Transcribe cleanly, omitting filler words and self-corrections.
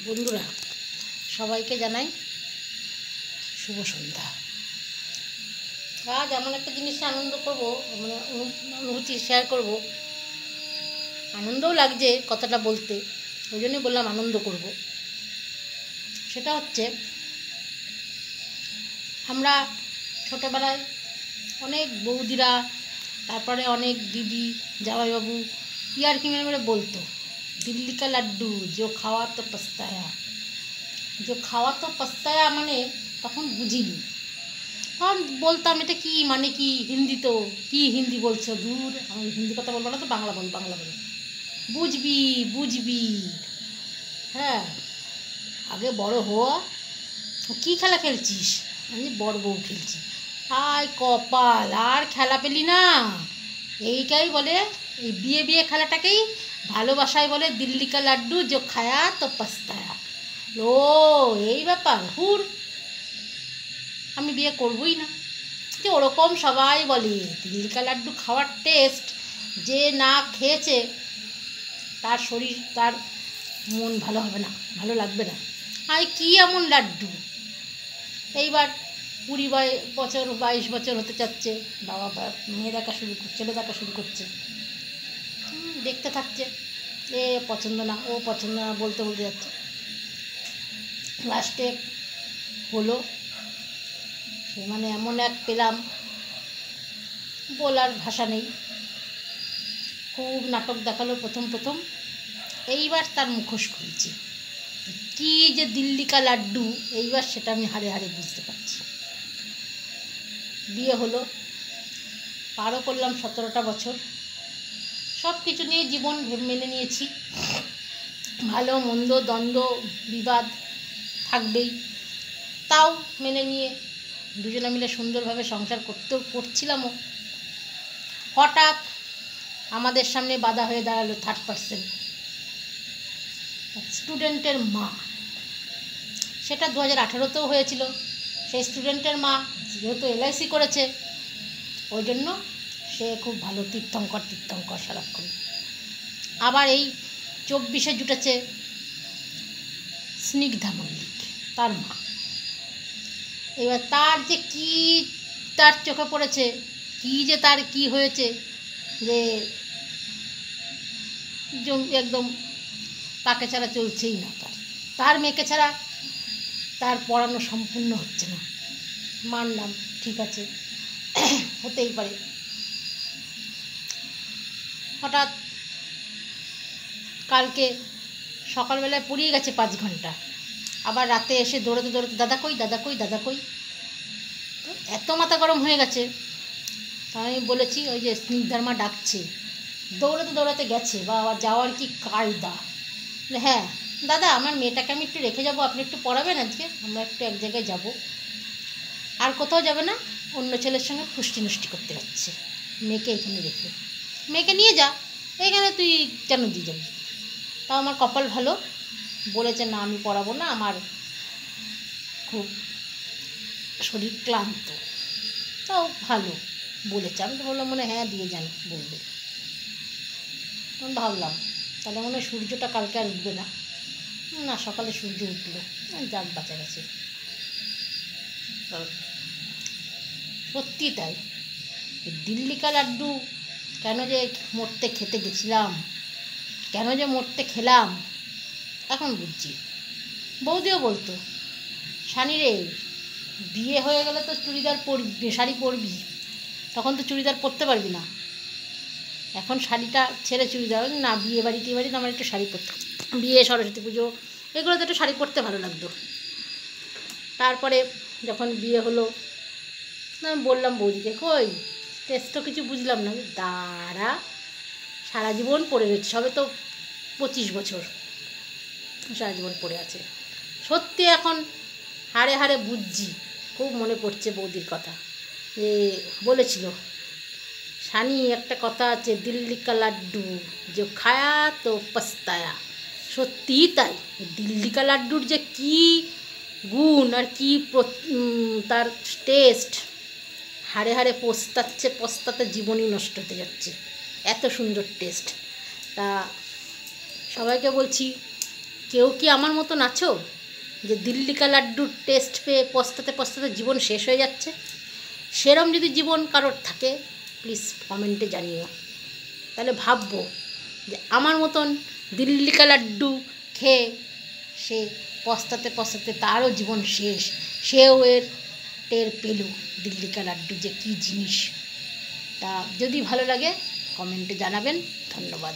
বন্ধুরা সবাইকে জানাই শুভ সন্ধ্যা। আজ এমন একটা জিনিসে আনন্দ করব, মানে অনুভূতি শেয়ার করব। আনন্দও লাগছে কথাটা বলতে, ওই জন্যই বললাম আনন্দ করব। সেটা হচ্ছে, আমরা ছোটোবেলায় অনেক বৌদিরা, তারপরে অনেক দিদি জামাইবাবু ইয়ার্কি মেরে মেরে বলতো, দিল্লি কা লাড্ডু जो খাওয়া তো পস্তায়া। যে খাওয়া তো পস্তায়া মানে তখন বুঝিনি, তখন বলতাম এটা কি মানে কি, হিন্দি তো কি হিন্দি বলছো, দূর আমি হিন্দি কথা বলবো না তো বাংলা বল, বাংলা বল, বুঝবি বুঝবি। হ্যাঁ, আগে বড় হওয়া, কী খেলা খেলছিস? আমি বড় বউ খেলছি। আয় কপাল, আর খেলা পেলি না। এইটাই বলে, এই বিয়ে বিয়ে খেলাটাকেই ভালোবাসায় বলে দিল্লি কা লাড্ডু जो খায়া তো পস্তায়া। ও এই ব্যাপার, হুর আমি বিয়ে করবই না। যে ওরকম সবাই বলে দিল্লি কা লাড্ডু খাওয়ার টেস্ট যে না খেয়েছে তার শরীর, তার মন ভালো হবে না, ভালো লাগবে না। আয় কী এমন লাড্ডু! এইবার 20 বছর 22 বছর হতে চাচ্ছে, বাবা মেয়ে দেখা শুরু করছে, ছেলে দেখা শুরু করছে, দেখতে থাকছে, এ পছন্দ না, ও পছন্দ না, বলতে বলতে যাচ্ছে। লাস্টে হলো, সে মানে এমন এক পেলাম, বলার ভাষা নেই। খুব নাটক দেখালো প্রথম। এইবার তার মুখোশ খুলছে, কি যে দিল্লি কা লাড্ডু, এইবার সেটা আমি হাড়ে হাড়ে বুঝতে পারছি। বিয়ে হলো, পারও করলাম 17টা বছর। সব কিছু নিয়ে জীবন মেনে নিয়েছি। ভালো মন্দ দ্বন্দ্ব বিবাদ থাকবেই, তাও মেনে নিয়ে দুজনে মিলে সুন্দরভাবে সংসার করছিলামও। হঠাৎ আমাদের সামনে বাধা হয়ে দাঁড়ালো 3rd স্টুডেন্টের মা। সেটা 2018তেও হয়েছিল। সেই স্টুডেন্টের মা যেহেতু LIC করেছে, ওই জন্য সে খুব ভালো তীর্থঙ্কর সারাক্ষণ। আবার এই 24-এ জুটেছে স্নিগ্ধা মল্লিক, তার মা। এবার তার যে কি তার চোখে পড়েছে, কি যে তার কি হয়েছে, যে একদম তাকে ছাড়া চলছেই না, তার মেয়েকে ছাড়া তার পড়ানো সম্পূর্ণ হচ্ছে না। মানলাম, ঠিক আছে, হতেই পারে। হঠাৎ কালকে সকালবেলায় পড়িয়ে গেছে 5 ঘন্টা, আবার রাতে এসে দৌড়াতে দাদা কই দাদা কই দাদা কই। তো এত মাথা গরম হয়ে গেছে, আমি বলেছি ওই যে স্নিগ্ধার মা ডাকছে, দৌড়াতে গেছে, বা আবার যাওয়ার কি কায়দা। হ্যাঁ দাদা, আমার মেয়েটাকে আমি একটু রেখে যাবো, আপনি একটু পড়াবেন, আজকে আমরা একটু এক জায়গায় যাব। আর কোথাও যাবে না, অন্য ছেলের সঙ্গে ফুষ্টি করতে যাচ্ছে, মেয়েকে এখানে রেখে, মেয়েকে নিয়ে যা, এইখানে তুই কেন দিয়ে যাবি। তাও আমার কপাল ভালো, বলেছে না আমি পড়াবো না, আমার খুব শরীর ক্লান্ত। তাও ভালো বলেছে, আমি তো বললাম মনে হ্যাঁ দিয়ে যান বলবে। আমি ভাবলাম তাহলে মনে হয় সূর্যটা কালকে আর উঠবে না। না, সকালে সূর্য উঠলো, যাক বাঁচা গেছে। সত্যি তাই, দিল্লি কা লাড্ডু কেন যে মরতে খেতে গেছিলাম, কেন যে মরতে খেলাম, এখন বুঝছি। বৌদিও বলতো, শানি রে, বিয়ে হয়ে গেলে তো চুড়িদার পরবি, শাড়ি পরবি, তখন তো চুড়িদার পরতে পারবি না। এখন শাড়িটা ছেড়ে চুড়িদার, না বিয়ে বাড়িতে আমার একটু শাড়ি পরতে, বিয়ে সরস্বতী পুজো এগুলোতে একটু শাড়ি পরতে ভালো লাগতো। তারপরে যখন বিয়ে হলো, আমি বললাম বৌদিকে, কই টেস্ট তো কিছু বুঝলাম না। দাঁড়া, সারা জীবন পড়ে রয়েছে, সবে তো 25 বছর, সারা জীবন পড়ে আছে। সত্যি এখন হাড়ে হাড়ে বুঝছি। খুব মনে পড়ছে বৌদির কথা, যে বলেছিল, শানি একটা কথা আছে, দিল্লি কা লাড্ডু যে খায়া তো পস্তায়া। সত্যিই তাই, দিল্লি কা লাড্ডুর যে কী গুণ আর কি তার টেস্ট, হাড়ে হাড়ে পস্তাতে জীবনই নষ্ট হতে যাচ্ছে, এত সুন্দর টেস্ট। তা সবাইকে বলছি, কেউ কি আমার মতন আছো যে দিল্লি কা লাড্ডুর টেস্ট পেয়ে পস্তাতে পস্তাতে জীবন শেষ হয়ে যাচ্ছে? সেরম যদি জীবন কারোর থাকে প্লিজ কমেন্টে জানিও, তাহলে ভাববো যে আমার মতন দিল্লি কা লাড্ডু খেয়ে সে পস্তাতে পস্তাতে তারও জীবন শেষ, সেও এর টের পেল দিল্লি কা লাড্ডু যে কী জিনিস। তা যদি ভালো লাগে কমেন্টে জানাবেন। ধন্যবাদ।